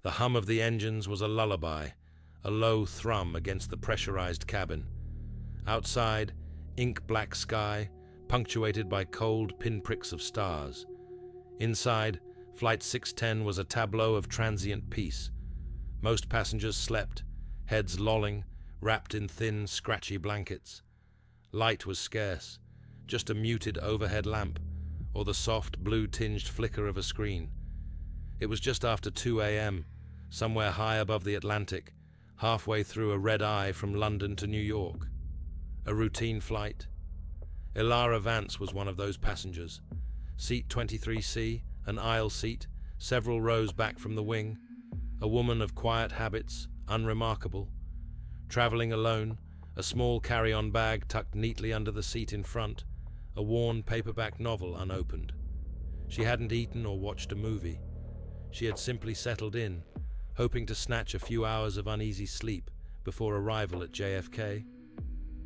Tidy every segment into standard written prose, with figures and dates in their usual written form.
The hum of the engines was a lullaby, a low thrum against the pressurized cabin. Outside, ink-black sky, punctuated by cold pinpricks of stars. Inside, Flight 610 was a tableau of transient peace. Most passengers slept, heads lolling, wrapped in thin, scratchy blankets. Light was scarce, just a muted overhead lamp, or the soft, blue-tinged flicker of a screen. It was just after 2 a.m., somewhere high above the Atlantic, halfway through a red eye from London to New York. A routine flight. Ilara Vance was one of those passengers. Seat 23C, an aisle seat, several rows back from the wing. A woman of quiet habits, unremarkable. Traveling alone, a small carry-on bag tucked neatly under the seat in front, a worn paperback novel unopened. She hadn't eaten or watched a movie. She had simply settled in, hoping to snatch a few hours of uneasy sleep before arrival at JFK.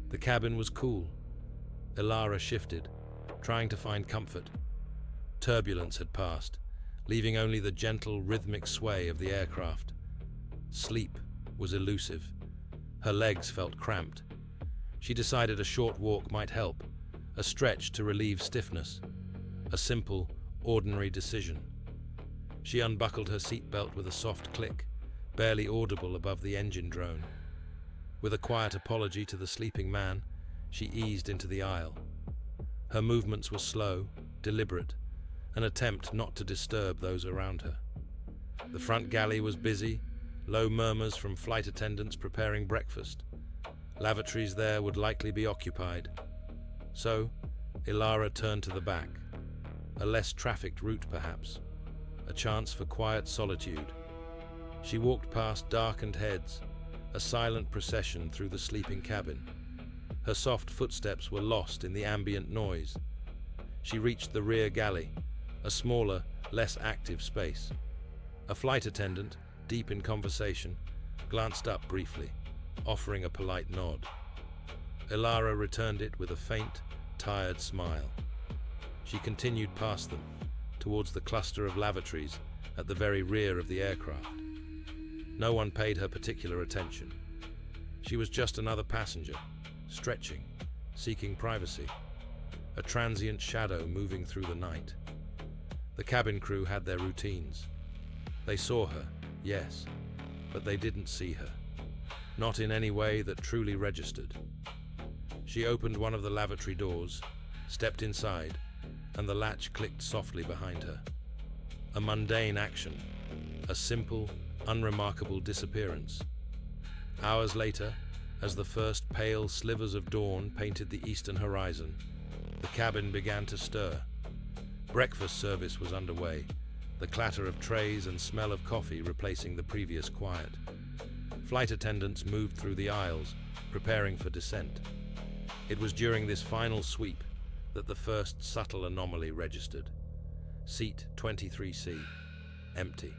The cabin was cool. Ilara shifted, trying to find comfort. Turbulence had passed, leaving only the gentle, rhythmic sway of the aircraft. Sleep was elusive. Her legs felt cramped. She decided a short walk might help, a stretch to relieve stiffness. A simple, ordinary decision. She unbuckled her seatbelt with a soft click, barely audible above the engine drone. With a quiet apology to the sleeping man, she eased into the aisle. Her movements were slow, deliberate, an attempt not to disturb those around her. The front galley was busy, low murmurs from flight attendants preparing breakfast. Lavatories there would likely be occupied. So, Ilara turned to the back. A less trafficked route, perhaps. A chance for quiet solitude. She walked past darkened heads, a silent procession through the sleeping cabin. Her soft footsteps were lost in the ambient noise. She reached the rear galley, a smaller, less active space. A flight attendant, deep in conversation, glanced up briefly, offering a polite nod. Ilara returned it with a faint, tired smile. She continued past them, towards the cluster of lavatories at the very rear of the aircraft. No one paid her particular attention. She was just another passenger, stretching, seeking privacy, a transient shadow moving through the night. The cabin crew had their routines. They saw her, yes, but they didn't see her, not in any way that truly registered. She opened one of the lavatory doors, stepped inside, and the latch clicked softly behind her. A mundane action, a simple, unremarkable disappearance. Hours later, as the first pale slivers of dawn painted the eastern horizon, the cabin began to stir. Breakfast service was underway, the clatter of trays and smell of coffee replacing the previous quiet. Flight attendants moved through the aisles, preparing for descent. It was during this final sweep that the first subtle anomaly registered. Seat 23C, empty.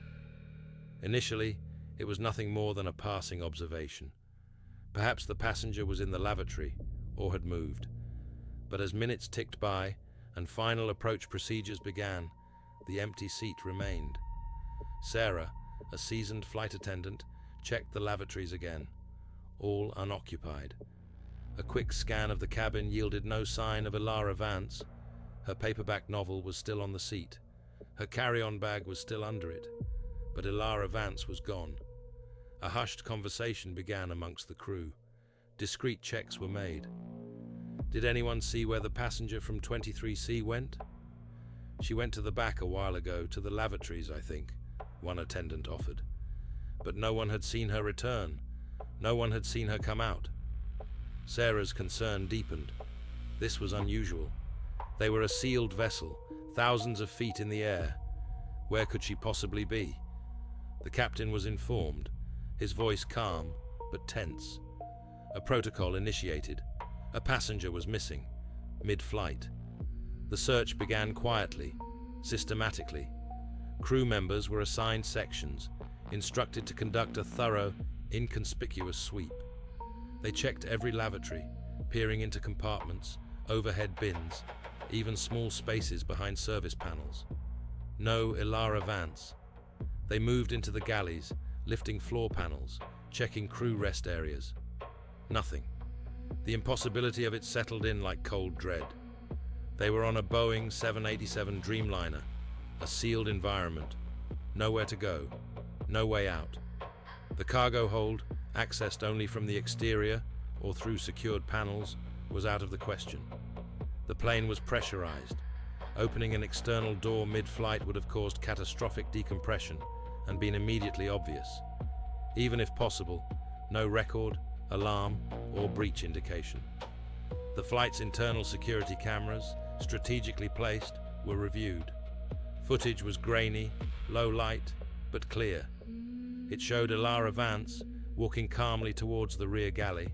Initially, it was nothing more than a passing observation. Perhaps the passenger was in the lavatory or had moved. But as minutes ticked by and final approach procedures began, the empty seat remained. Sarah, a seasoned flight attendant, checked the lavatories again, all unoccupied. A quick scan of the cabin yielded no sign of Ilara Vance. Her paperback novel was still on the seat. Her carry-on bag was still under it, but Ilara Vance was gone. A hushed conversation began amongst the crew. Discreet checks were made. Did anyone see where the passenger from 23C went? She went to the back a while ago, to the lavatories, I think, one attendant offered. But no one had seen her return. No one had seen her come out. Sarah's concern deepened. This was unusual. They were a sealed vessel, thousands of feet in the air. Where could she possibly be? The captain was informed, his voice calm but tense. A protocol initiated. A passenger was missing, mid-flight. The search began quietly, systematically. Crew members were assigned sections, instructed to conduct a thorough, inconspicuous sweep. They checked every lavatory, peering into compartments, overhead bins, even small spaces behind service panels. No Ilara Vance. They moved into the galleys, lifting floor panels, checking crew rest areas. Nothing. The impossibility of it settled in like cold dread. They were on a Boeing 787 Dreamliner, a sealed environment. Nowhere to go, no way out. The cargo hold, accessed only from the exterior or through secured panels, was out of the question. The plane was pressurized. Opening an external door mid-flight would have caused catastrophic decompression and been immediately obvious. Even if possible, no record, alarm, or breach indication. The flight's internal security cameras, strategically placed, were reviewed. Footage was grainy, low light, but clear. It showed Ilara Vance walking calmly towards the rear galley.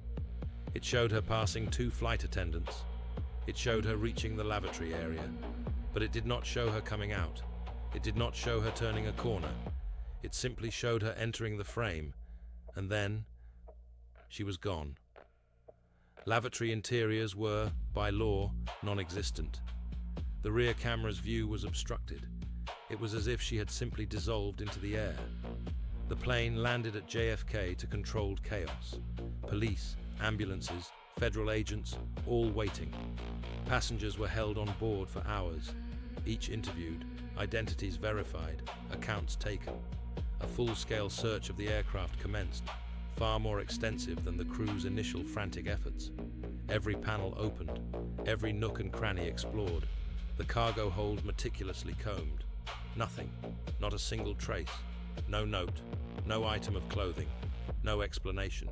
It showed her passing 2 flight attendants. It showed her reaching the lavatory area. But it did not show her coming out. It did not show her turning a corner. It simply showed her entering the frame, and then she was gone. Lavatory interiors were, by law, non-existent. The rear camera's view was obstructed. It was as if she had simply dissolved into the air. The plane landed at JFK to controlled chaos. Police, ambulances, federal agents, all waiting. Passengers were held on board for hours, each interviewed, identities verified, accounts taken. A full-scale search of the aircraft commenced, far more extensive than the crew's initial frantic efforts. Every panel opened, every nook and cranny explored, the cargo hold meticulously combed. Nothing, not a single trace, no note, no item of clothing, no explanation.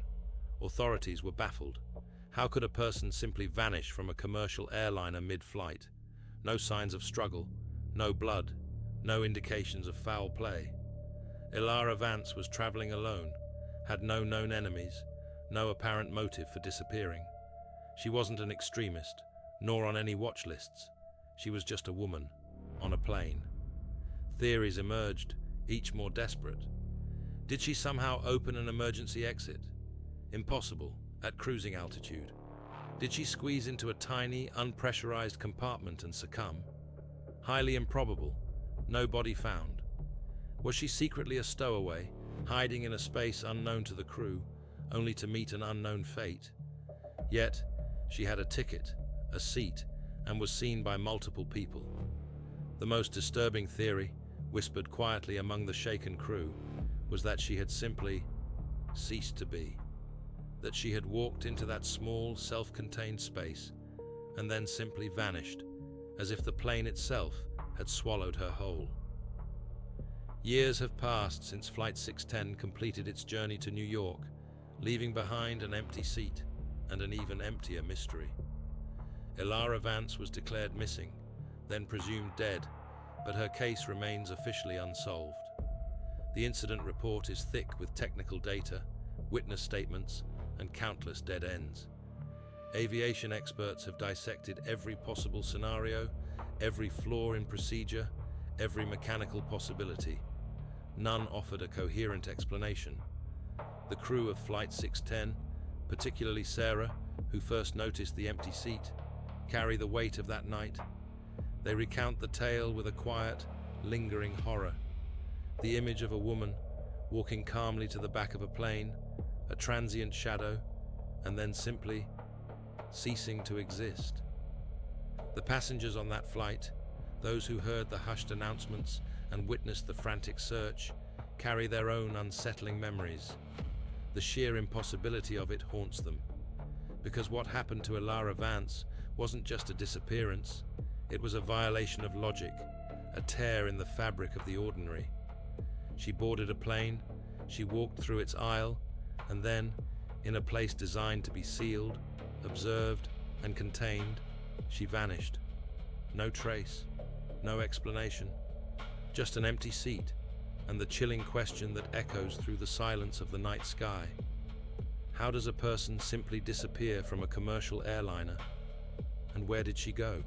Authorities were baffled. How could a person simply vanish from a commercial airliner mid-flight? No signs of struggle, no blood, no indications of foul play. Ilara Vance was traveling alone, had no known enemies, no apparent motive for disappearing. She wasn't an extremist, nor on any watch lists. She was just a woman, on a plane. Theories emerged, each more desperate. Did she somehow open an emergency exit? Impossible, at cruising altitude. Did she squeeze into a tiny, unpressurized compartment and succumb? Highly improbable, no body found. Was she secretly a stowaway, hiding in a space unknown to the crew, only to meet an unknown fate? Yet, she had a ticket, a seat, and was seen by multiple people. The most disturbing theory, whispered quietly among the shaken crew, was that she had simply ceased to be. That she had walked into that small, self-contained space and then simply vanished, as if the plane itself had swallowed her whole. Years have passed since Flight 610 completed its journey to New York, leaving behind an empty seat and an even emptier mystery. Ilara Vance was declared missing, then presumed dead, but her case remains officially unsolved. The incident report is thick with technical data, witness statements, and countless dead ends. Aviation experts have dissected every possible scenario, every flaw in procedure, every mechanical possibility. None offered a coherent explanation. The crew of Flight 610, particularly Sarah, who first noticed the empty seat, carry the weight of that night. They recount the tale with a quiet, lingering horror. The image of a woman walking calmly to the back of a plane, a transient shadow, and then simply ceasing to exist. The passengers on that flight, those who heard the hushed announcements and witnessed the frantic search, carry their own unsettling memories. The sheer impossibility of it haunts them, because what happened to Ilara Vance wasn't just a disappearance, it was a violation of logic, a tear in the fabric of the ordinary. She boarded a plane, she walked through its aisle, and then, in a place designed to be sealed, observed, and contained, she vanished. No trace, no explanation, just an empty seat, and the chilling question that echoes through the silence of the night sky. How does a person simply disappear from a commercial airliner? And where did she go?